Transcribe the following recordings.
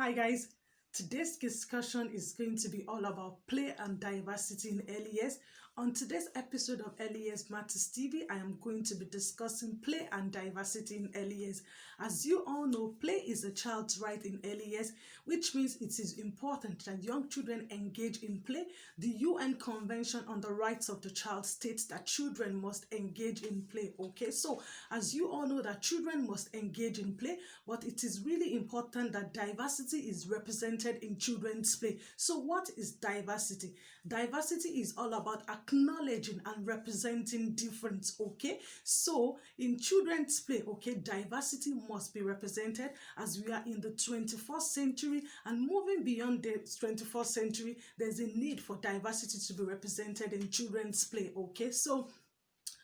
Hi guys, today's discussion is going to be all about play and diversity in early years. On today's episode of Early Years Matters TV, I am going to be discussing play and diversity in early years. As you all know, play is a child's right in early years, which means it is important that young children engage in play. The UN Convention on the Rights of the Child states that children must engage in play. Okay, so as you all know that children must engage in play, but it is really important that diversity is represented in children's play. So what is diversity? Diversity is all about acknowledging and representing difference. Okay, so in children's play, okay, diversity must be represented as we are in the 21st century, and moving beyond the 21st century, there's a need for diversity to be represented in children's play. Okay, so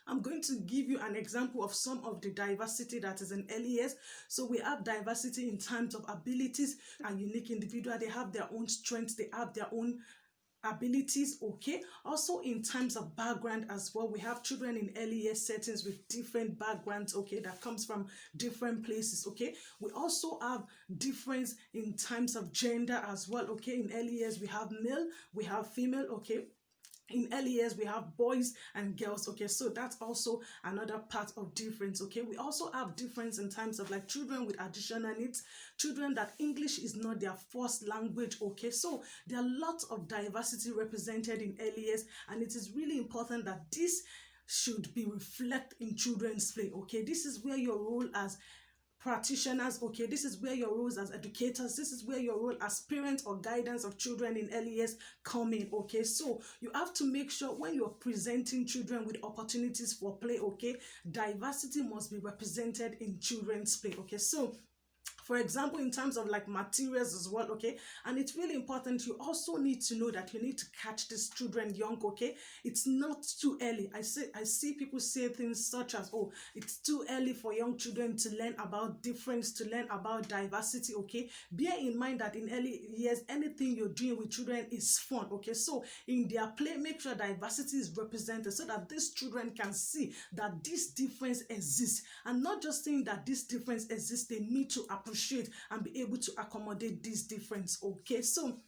I'm going to give you an example of some of the diversity that is in early years. So we have diversity in terms of abilities. A unique individual, they have their own strengths, they have their own abilities. Okay, also in terms of background as well, we have children in early year settings with different backgrounds, okay, that comes from different places. Okay, we also have difference in terms of gender as well. Okay, in early years we have male, we have female. Okay, in early years we have boys and girls. Okay, so that's also another part of difference. Okay, we also have difference in terms of like children with additional needs, children that English is not their first language. Okay, so there are lots of diversity represented in early years, and it is really important that this should be reflected in children's play. Okay, this is where your role as practitioners, okay, this is where your roles as educators, this is where your role as parents or guidance of children in early years come in. Okay, so you have to make sure when you're presenting children with opportunities for play, okay, diversity must be represented in children's play. Okay, so for example, in terms of like materials as well. Okay, and it's really important, you also need to know that you need to catch these children young. Okay, it's not too early. I see people say things such as, oh, it's too early for young children to learn about difference, to learn about diversity. Okay, bear in mind that in early years, anything you're doing with children is fun. Okay, so in their play, make sure diversity is represented so that these children can see that this difference exists, and not just saying that this difference exists, they need to appreciate and be able to accommodate this difference. Okay, so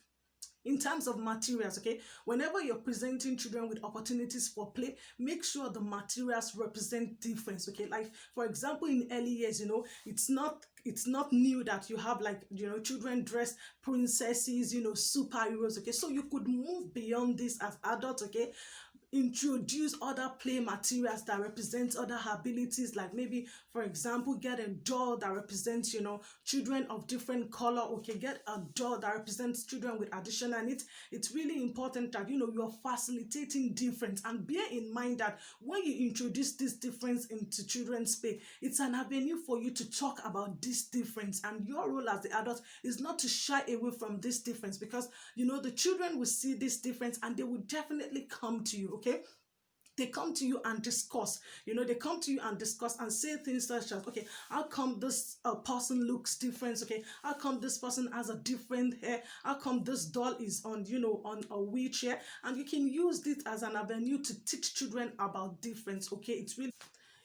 in terms of materials, okay, whenever you're presenting children with opportunities for play, make sure the materials represent difference. Okay, like for example, in early years, it's not new that you have like children dressed princesses, superheroes. Okay, so you could move beyond this as adults. Okay, introduce other play materials that represent other abilities, like maybe for example get a doll that represents children of different color. Okay, get a doll that represents children with additional needs. It's really important that you're facilitating difference, and bear in mind that when you introduce this difference into children's play, it's an avenue for you to talk about this difference, and your role as the adult is not to shy away from this difference, because the children will see this difference and they will definitely come to you. Okay, they come to you and discuss, they come to you and discuss and say things such as, okay, how come this person looks different? Okay, how come this person has a different hair? How come this doll is on a wheelchair? And you can use this as an avenue to teach children about difference. Okay,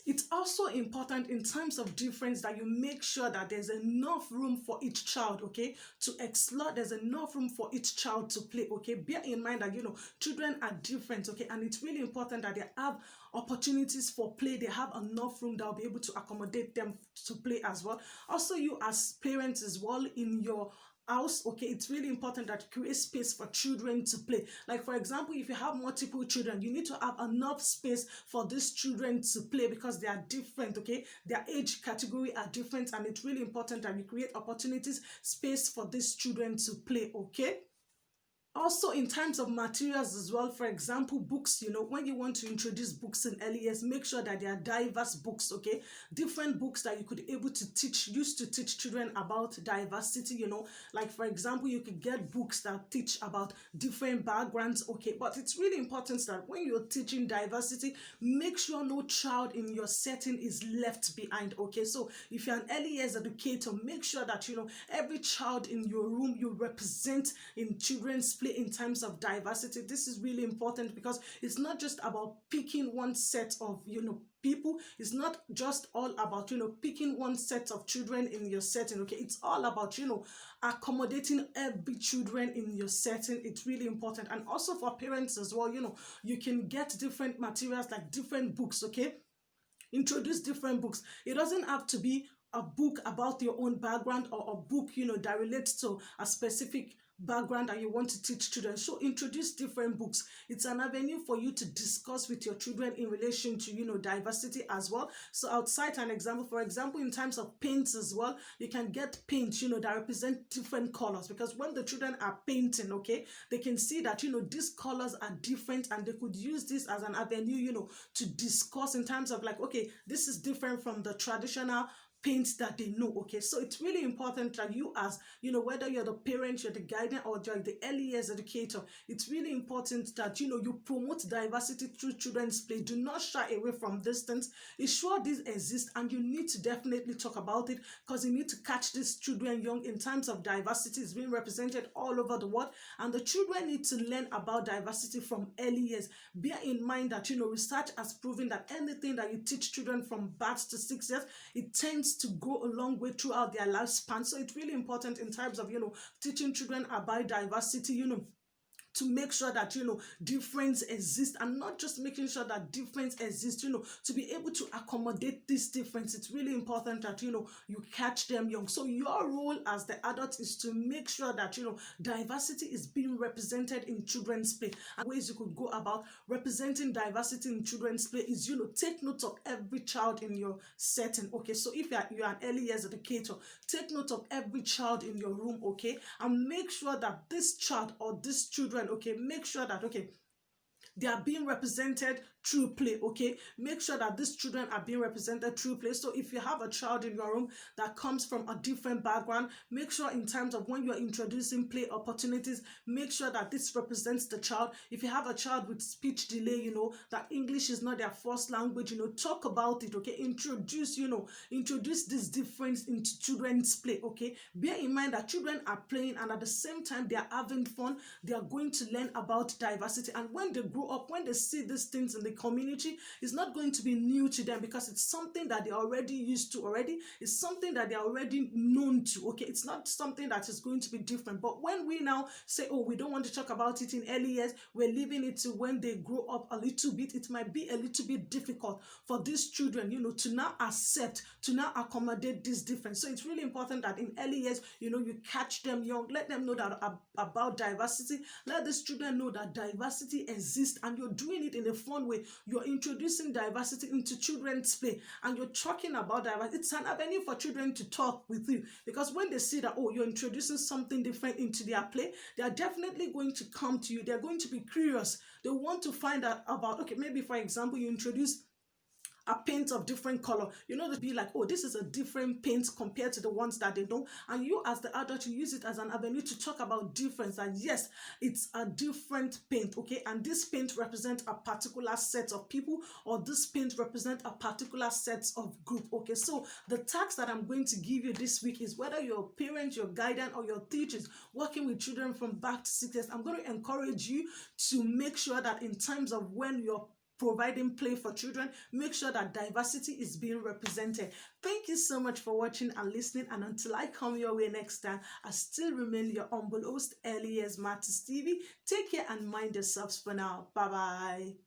it's also important in terms of difference that you make sure that there's enough room for each child, okay, to explore. There's enough room for each child to play. Okay, bear in mind that children are different. Okay, and it's really important that they have opportunities for play. They have enough room that will be able to accommodate them to play as well. Also, you as parents as well in your house, okay, it's really important that you create space for children to play. Like for example, if you have multiple children, you need to have enough space for these children to play, because they are different. Okay, their age category are different, and it's really important that you create opportunities, space for these children to play. Okay, also in terms of materials as well, for example books, when you want to introduce books in early years, make sure that they are diverse books. Okay, different books that you could able to teach children about diversity. Like for example, you could get books that teach about different backgrounds. Okay, but it's really important that when you're teaching diversity, make sure no child in your setting is left behind. Okay, so if you're an early years educator, make sure that every child in your room you represent in children's play in terms of diversity. This is really important, because it's not just about picking one set of people. It's not just all about, picking one set of children in your setting, okay? It's all about, accommodating every children in your setting. It's really important. And also for parents as well, you can get different materials like different books, okay? Introduce different books. It doesn't have to be a book about your own background or a book, that relates to a specific background that you want to teach children. So introduce different books. It's an avenue for you to discuss with your children in relation to, diversity as well. So I'll cite an example. For example, in terms of paints as well, you can get paints, that represent different colors, because when the children are painting, okay, they can see that, these colors are different, and they could use this as an avenue, to discuss in terms of like, okay, this is different from the traditional paints that they know. Okay, so it's really important that you, as whether you're the parent, you're the guardian, or you're the early years educator, it's really important that you promote diversity through children's play. Do not shy away from these things. It's sure this exists, and you need to definitely talk about it, because you need to catch these children young in terms of diversity. Is being represented all over the world, and the children need to learn about diversity from early years. Bear in mind that research has proven that anything that you teach children from birth to 6 years, it tends to go a long way throughout their lifespan. So it's really important in terms of teaching children about diversity, to make sure that difference exists, and not just making sure that difference exists, to be able to accommodate this difference. It's really important that you catch them young. So your role as the adult is to make sure that diversity is being represented in children's play. And ways you could go about representing diversity in children's play is take note of every child in your setting. Okay, so if you're an early years educator, take note of every child in your room, okay, and make sure that this child or these children, okay, make sure that, okay, they are being represented through play. Okay, make sure that these children are being represented through play. So if you have a child in your room that comes from a different background, make sure in terms of when you're introducing play opportunities, make sure that this represents the child. If you have a child with speech delay, that English is not their first language, talk about it. Okay, introduce this difference into children's play. Okay, bear in mind that children are playing, and at the same time they are having fun. They are going to learn about diversity, and when they grow up, when they see these things in the community, it's not going to be new to them, because it's something that they're already used to already. It's something that they're already known to. Okay, it's not something that is going to be different. But when we now say, oh, we don't want to talk about it in early years, we're leaving it to when they grow up a little bit, it might be a little bit difficult for these children, to now accept, to now accommodate this difference. So it's really important that in early years, you catch them young, let them know that about diversity. Let these children know that diversity exists, and you're doing it in a fun way. You're introducing diversity into children's play, and you're talking about diversity. It's an avenue for children to talk with you, because when they see that, oh, you're introducing something different into their play, they are definitely going to come to you. They're going to be curious. They want to find out about, okay, maybe for example, you introduce a paint of different color, to be like, oh, this is a different paint compared to the ones that they know. And you as the adult, you use it as an avenue to talk about difference, and yes, it's a different paint, okay, and this paint represents a particular set of people, or this paint represents a particular set of group. Okay, so the task that I'm going to give you this week is, whether you're a parent, your guardian, or your teachers working with children from back to 6 years, I'm going to encourage you to make sure that in terms of when you're providing play for children, make sure that diversity is being represented. Thank you so much for watching and listening, and until I come your way next time, I still remain your humble host, Early Years Matters TV. Take care and mind yourselves for now. Bye bye.